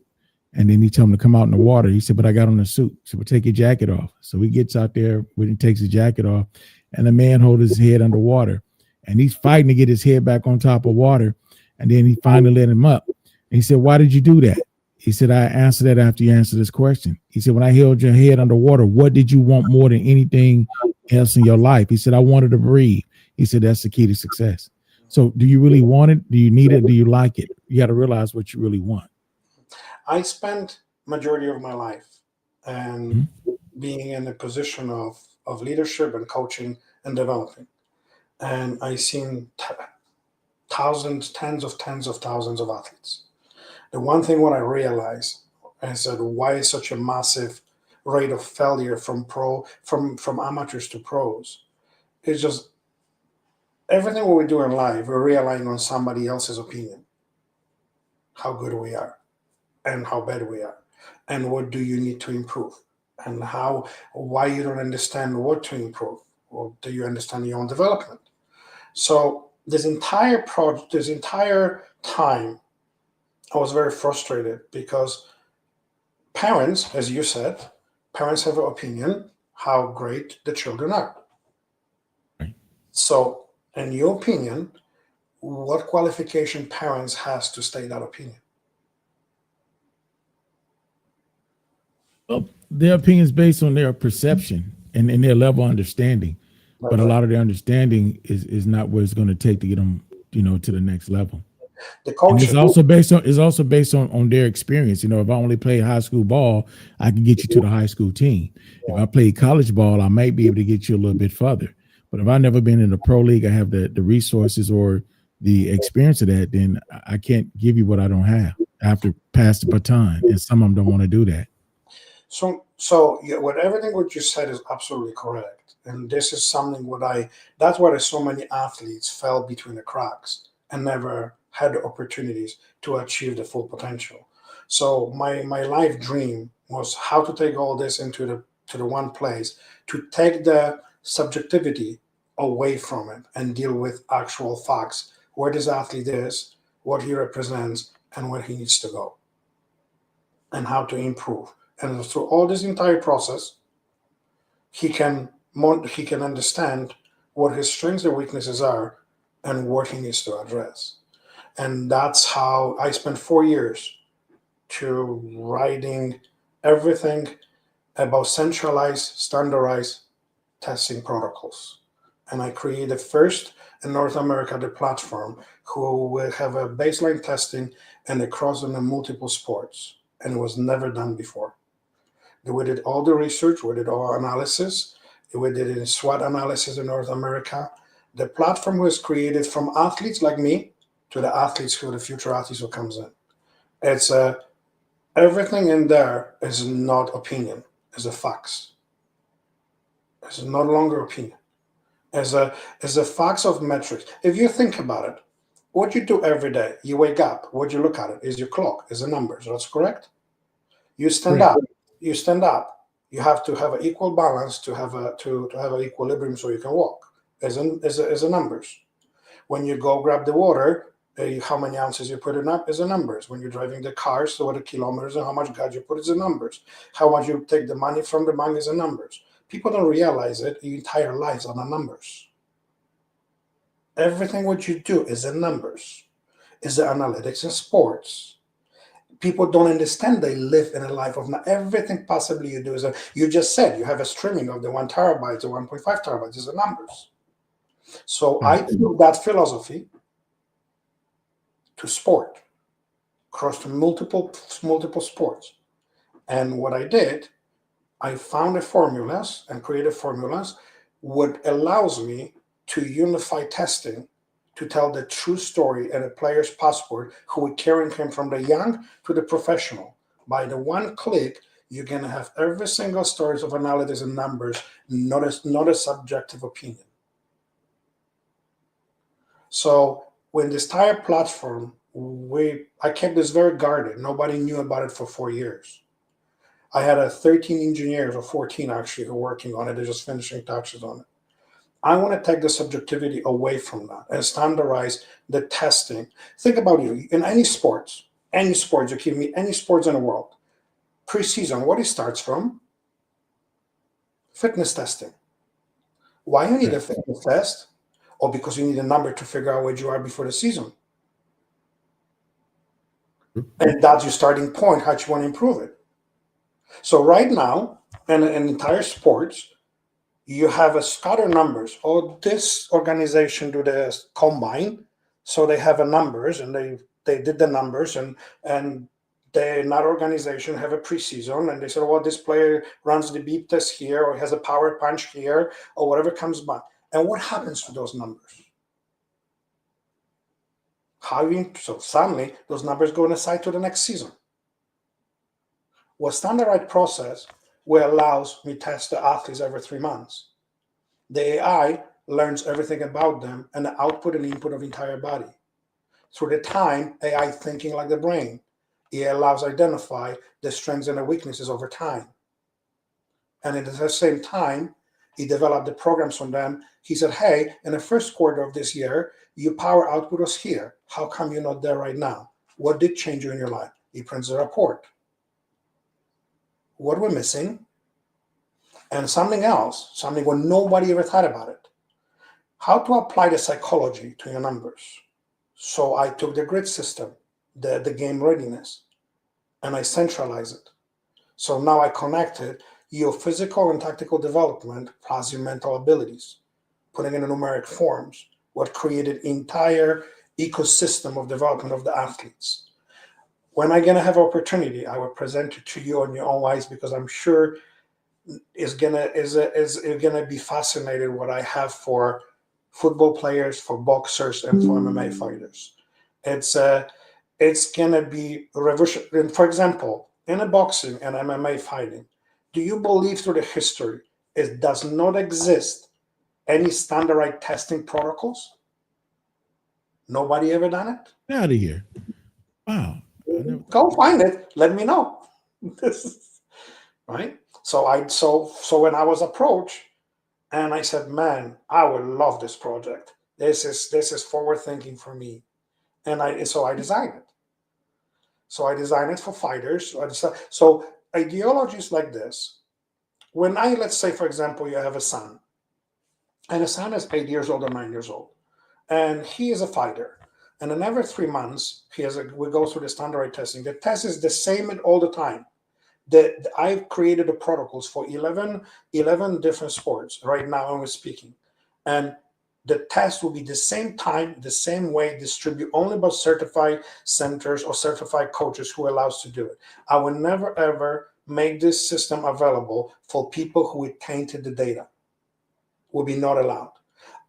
And then he told him to come out in the water. He said, but I got on a suit. He said, well, take your jacket off. So he gets out there when he takes his jacket off, and the man holds his head underwater, and he's fighting to get his head back on top of water. And then he finally let him up. And he said, why did you do that? He said, I answered that after you answered this question. He said, when I held your head underwater, what did you want more than anything else in your life? He said, I wanted to breathe. He said, that's the key to success. So do you really want it? Do you need it? Do you like it? You got to realize what you really want. I spent majority of my life and being in a position of leadership and coaching and developing. And I seen thousands, tens of thousands of athletes. The one thing what I realized, I said, why is such a massive rate of failure from amateurs to pros? It's just everything what we do in life, we're relying on somebody else's opinion, how good we are and how bad we are, and what do you need to improve, and why you don't understand what to improve, or do you understand your own development? So this entire time, I was very frustrated because parents, as you said, parents have an opinion how great the children are. Right. So, in your opinion, what qualification parents has to state that opinion? Well, their opinion is based on their perception and their level of understanding. But a lot of their understanding is not what it's going to take to get them, to the next level. The coach, and it's also based on their experience. If I only played high school ball, I can get you to the high school team. If I played college ball, I might be able to get you a little bit further. But if I've never been in the pro league, I have the resources or the experience of that, then I can't give you what I don't have. I have to pass the baton, and some of them don't want to do that. So yeah, everything what you said is absolutely correct, and this is something that's why so many athletes fell between the cracks and never had the opportunities to achieve the full potential. So my life dream was how to take all this into the one place, to take the subjectivity away from it and deal with actual facts, where this athlete is, what he represents, and where he needs to go, and how to improve. And through all this entire process, he can understand what his strengths and weaknesses are and what he needs to address. And that's how I spent 4 years to writing everything about centralized, standardized testing protocols. And I created first in North America the platform who will have a baseline testing and across in the multiple sports. And it was never done before. We did all the research, we did all analysis, we did it in SWOT analysis in North America. The platform was created from athletes like me to the future athletes who comes in. It's everything in there is not opinion, it's a facts. It's no longer opinion. It's a facts of metrics. If you think about it, what you do every day, you wake up, what you look at it is your clock, is the numbers. That's correct. You stand up. You stand up. You have to have an equal balance to have an equilibrium so you can walk. As a numbers. When you go grab the water, how many ounces you put in up is the numbers. When you're driving the car, so what the kilometers and how much gas you put is the numbers. How much you take the money from the bank is the numbers. People don't realize it. Your entire lives are the numbers. Everything what you do is the numbers. Is the analytics in sports. People don't understand they live in a life of not everything possibly you do is you just said you have a streaming of the 1 terabyte to 1.5 terabytes is the numbers. So I took that philosophy to sport, across to multiple sports. And what I did, I found formulas and created formulas what allows me to unify testing to tell the true story and a player's passport who we're carrying him from the young to the professional. By the one click, you're going to have every single stories of analysis and numbers, not a subjective opinion. So when this entire platform, I kept this very guarded. Nobody knew about it for 4 years. I had 13 engineers, or 14 actually, who were working on it. They're just finishing touches on it. I want to take the subjectivity away from that and standardize the testing. Think about you in any sports, you give me any sports in the world. Preseason, what it starts from? Fitness testing. Why you need a fitness test? Or because you need a number to figure out where you are before the season. And that's your starting point, how you want to improve it. So right now, in entire sports, you have a scatter numbers. Oh, this organization do the combine, so they have a numbers, and they did the numbers, and they, another organization have a preseason, and they said, well, this player runs the beep test here, or has a power punch here, or whatever comes by. And what happens to those numbers? So suddenly those numbers go aside to the next season. Well, standardized process will allows me test the athletes every 3 months. The AI learns everything about them and the output and input of entire body. Through the time, AI thinking like the brain, it allows identify the strengths and the weaknesses over time. And at the same time, he developed the programs on them. He said, hey, in the first quarter of this year, your power output was here. How come you're not there right now? What did change you in your life? He prints a report. What we're missing, and something else, something where nobody ever thought about it. How to apply the psychology to your numbers. So I took the grid system, the game readiness, and I centralized it. So now I connected your physical and tactical development plus your mental abilities, putting in a numeric forms, what created entire ecosystem of development of the athletes. When I'm gonna have opportunity, I will present it to you on your own eyes, because I'm sure is gonna be fascinated what I have for football players, for boxers, and for MMA fighters. It's gonna be revolutionary. For example, in a boxing and MMA fighting, do you believe through the history it does not exist any standardized testing protocols? Nobody ever done it? Get out of here. Wow. Go find it. Let me know. Right. So when I was approached, and I said, man, I would love this project. This is forward thinking for me. And I designed it. So I designed it for fighters. So ideologies like this, when let's say, for example, you have a son, and a son is 8 years old or 9 years old, and he is a fighter. And then every 3 months, we go through the standardized testing. The test is the same all the time. I've created the protocols for 11 different sports right now when we're speaking. And the test will be the same time, the same way, distribute only by certified centers or certified coaches who allows to do it. I will never, ever make this system available for people who tainted the data. Will be not allowed.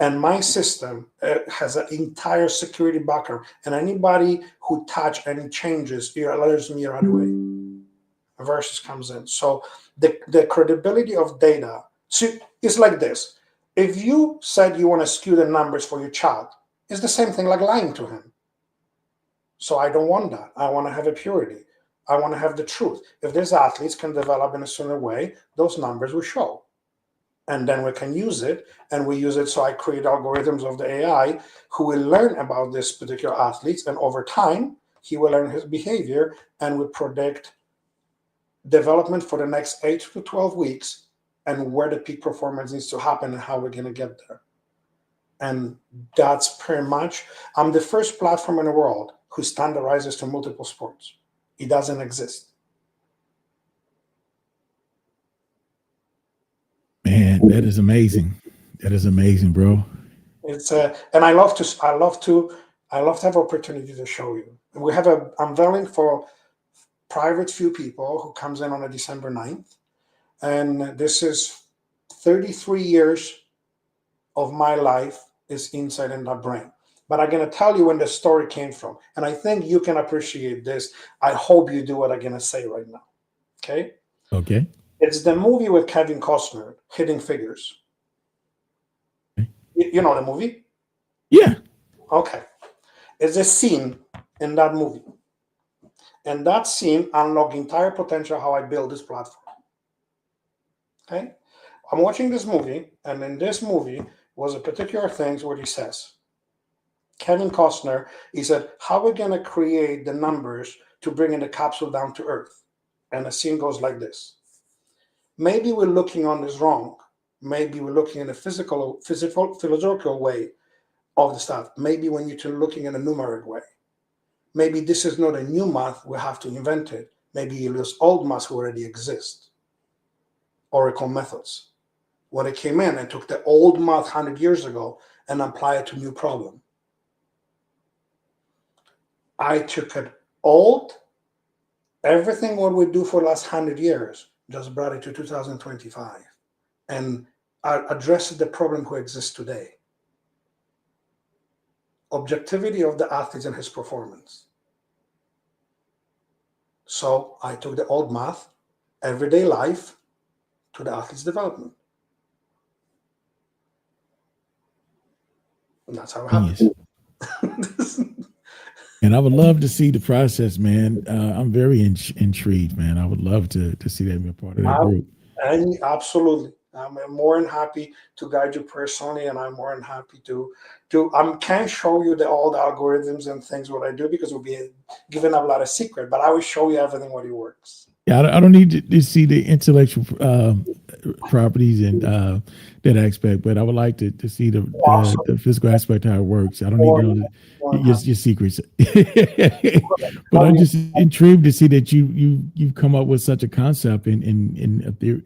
And my system has an entire security background. And anybody who touch any changes, it alerts me right away. Versus comes in. So the credibility of data, see, it's like this. If you said you want to skew the numbers for your child, it's the same thing like lying to him. So I don't want that. I want to have a purity. I want to have the truth. If these athletes can develop in a certain way, those numbers will show. And then we can use it, and we use it. So I create algorithms of the AI who will learn about this particular athletes, and over time, he will learn his behavior and will predict development for the next 8 to 12 weeks and where the peak performance needs to happen and how we're going to get there. And that's pretty much, I'm the first platform in the world who standardizes to multiple sports. It doesn't exist. Man, that is amazing. That is amazing, bro. It's and I love to have opportunity to show you. We have a unveiling for private few people who comes in on a December 9th. And this is 33 years of my life is inside in that brain. But I'm going to tell you when the story came from. And I think you can appreciate this. I hope you do what I'm going to say right now. Okay? Okay. It's the movie with Kevin Costner, Hidden Figures. Okay. You know the movie? Yeah. Okay. It's a scene in that movie. And that scene unlocked entire potential how I build this platform. Okay? I'm watching this movie, and in this movie was a particular thing where he says, Kevin Costner, he said, how are we going to create the numbers to bring in the capsule down to Earth? And the scene goes like this. Maybe we're looking on this wrong. Maybe we're looking in a physical, philosophical way of the stuff. Maybe we need to looking in a numeric way. maybe this is not a new math, we have to invent it. Maybe you use old math who already exist, Oracle methods. When it came in and took the old math 100 years ago and applied it to new problem. I took it old, everything what we do for the last 100 years, just brought it to 2025 and addressed the problem who exists today. Objectivity of the athlete and his performance. So I took the old math, everyday life, to the athlete's development. And that's how it happened. Yes. And I would love to see the process, man. I'm very intrigued, man. I would love to see that be a part of that group. Absolutely. I'm more than happy to guide you personally, and I'm more than happy to can't show you all the algorithms and things what I do because we'll be giving up a lot of secret, but I will show you everything what it works. Yeah, I don't need to see the intellectual properties and that aspect, but I would like to see the physical aspect of how it works. I don't need to know your secrets, but I'm just intrigued to see that you've come up with such a concept in a theory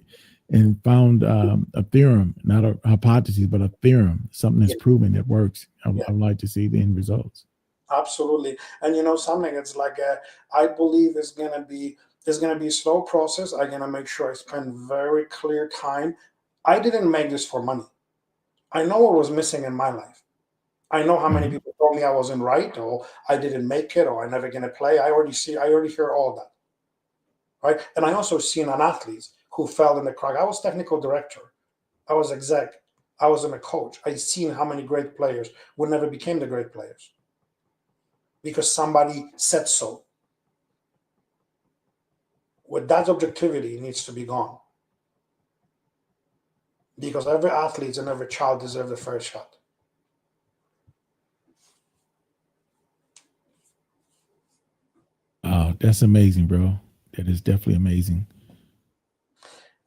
and found a theorem, not a hypothesis, but a theorem, something that's proven that works. I'd like to see the end results. Absolutely, and you know something, it's like I believe it's gonna be a slow process. I'm gonna make sure I spend very clear time. I didn't make this for money. I know what was missing in my life. I know how many people told me I wasn't right, or I didn't make it, or I'm never gonna play. I already hear all that, right? And I also seen an athlete who fell in the crack. I was technical director, I was exec, I wasn't a coach. I seen how many great players would never became the great players because somebody said so. With that objectivity needs to be gone. Because every athlete and every child deserves a fair shot. Oh, that's amazing, bro. That is definitely amazing.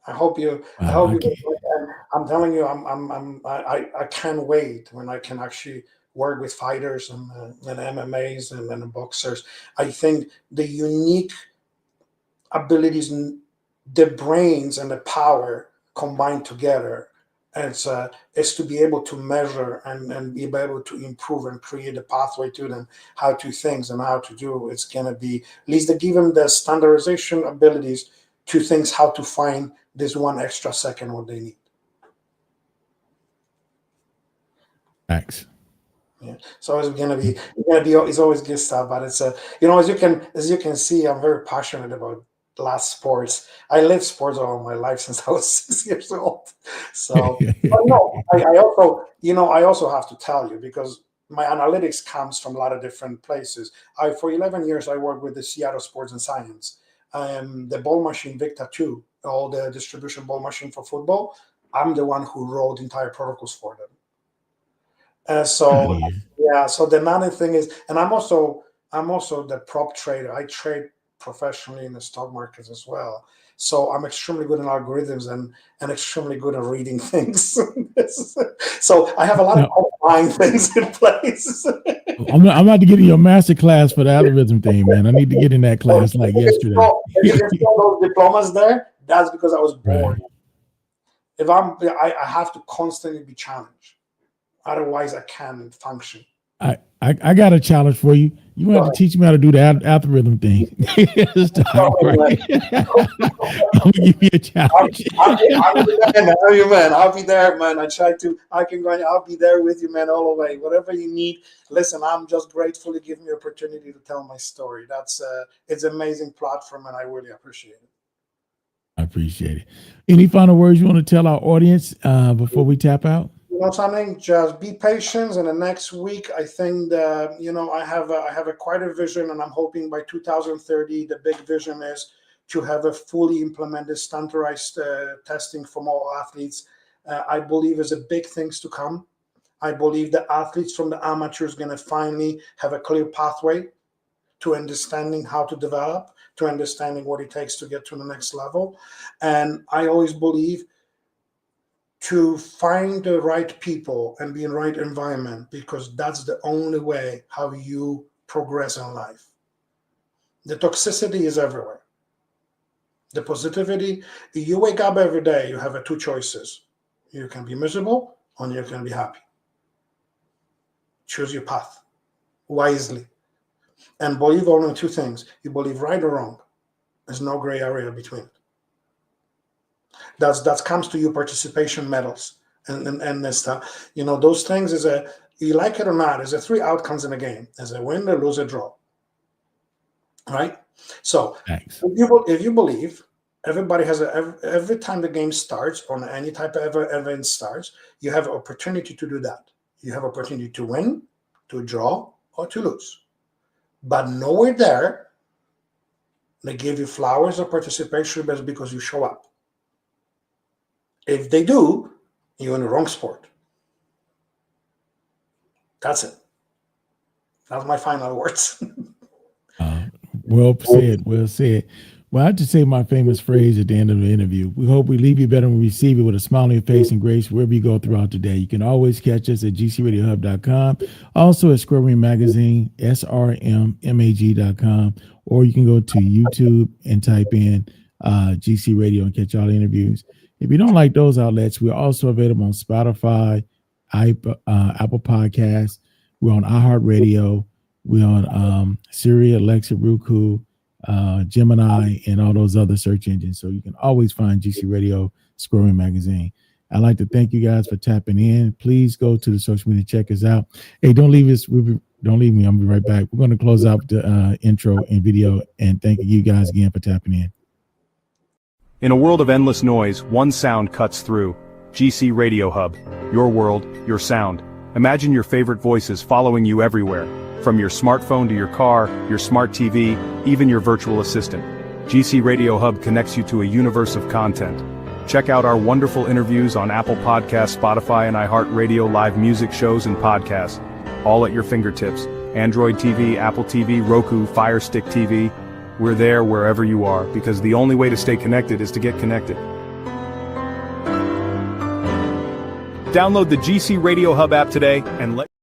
I hope you. I'm telling you, I can't wait when I can actually work with fighters and MMAs and boxers. I think the unique abilities, the brains and the power combined together, and it's to be able to measure and be able to improve and create a pathway to them, how to things and how to do. It's going to be, at least they give them the standardization abilities to things, how to find this one extra second what they need. Thanks. Yeah. So it's it's always good stuff, but it's you know, as you can see, I'm very passionate about last sports. I lived sports all my life since I was 6 years old. So but no, I also have to tell you, because my analytics comes from a lot of different places. For 11 years I worked with the Seattle Sports and Science, the ball machine Victa 2, all the distribution ball machine for football. I'm the one who wrote entire protocols for them. So the another thing is, and I'm also the prop trader. I trade professionally in the stock markets as well. So I'm extremely good in algorithms and extremely good at reading things. So I have a lot of combined things in place. I'm about to get in your master class for the algorithm thing, man. I need to get in that class like yesterday. If you see all those diplomas there, that's because I was born. Right. I have to constantly be challenged. Otherwise, I can't function. I got a challenge for you. You have to teach me how to do the algorithm thing. I'm gonna give you a challenge. I'll be there, man. I'll be there with you, man, all the way. Whatever you need. Listen, I'm just grateful to give me the opportunity to tell my story. It's an amazing platform, and I really appreciate it. I appreciate it. Any final words you want to tell our audience before we tap out? You know something? Just be patient. In the next week, I think that I have quite a vision, and I'm hoping by 2030, the big vision is to have a fully implemented standardized testing for all athletes. I believe there's a big things to come. I believe the athletes from the amateurs going to finally have a clear pathway to understanding how to develop, to understanding what it takes to get to the next level. And I always believe to find the right people and be in the right environment, because that's the only way how you progress in life. The toxicity is everywhere. The positivity, you wake up every day, you have two choices. You can be miserable or you can be happy. Choose your path wisely. And believe only two things. You believe right or wrong. There's no gray area between it. That comes to you participation medals and this stuff. Those things you like it or not, there's 3 outcomes in a game. There's a win, a lose, a draw. Right? So Thanks. if you believe everybody has every time the game starts or any type of event starts, you have an opportunity to do that. You have opportunity to win, to draw, or to lose. But nowhere there they give you flowers or participation ribbons because you show up. If they do, you're in the wrong sport. That's it. That's my final words. Well said. Well said. Well, I have to say my famous phrase at the end of the interview. We hope we leave you better than we receive it, with a smile on your face and grace wherever you go throughout the day. You can always catch us at gcradiohub.com, also at Square Ring Magazine, srmmag.com, or you can go to YouTube and type in GC Radio and catch all the interviews. If you don't like those outlets, we're also available on Spotify, Apple Podcasts. We're on iHeartRadio. We're on Siri, Alexa, Roku, Gemini, and all those other search engines. So you can always find GC Radio, Square Ring Magazine. I'd like to thank you guys for tapping in. Please go to the social media, check us out. Hey, don't leave us. Don't leave me. I'll be right back. We're going to close out the intro and video. And thank you guys again for tapping in. In a world of endless noise, one sound cuts through. GC Radio Hub. Your world, your sound. Imagine your favorite voices following you everywhere. From your smartphone to your car, your smart TV, even your virtual assistant. GC Radio Hub connects you to a universe of content. Check out our wonderful interviews on Apple Podcasts, Spotify, and iHeartRadio, live music shows and podcasts. All at your fingertips. Android TV, Apple TV, Roku, Fire Stick TV. We're there wherever you are, because the only way to stay connected is to get connected. Download the GC Radio Hub app today and let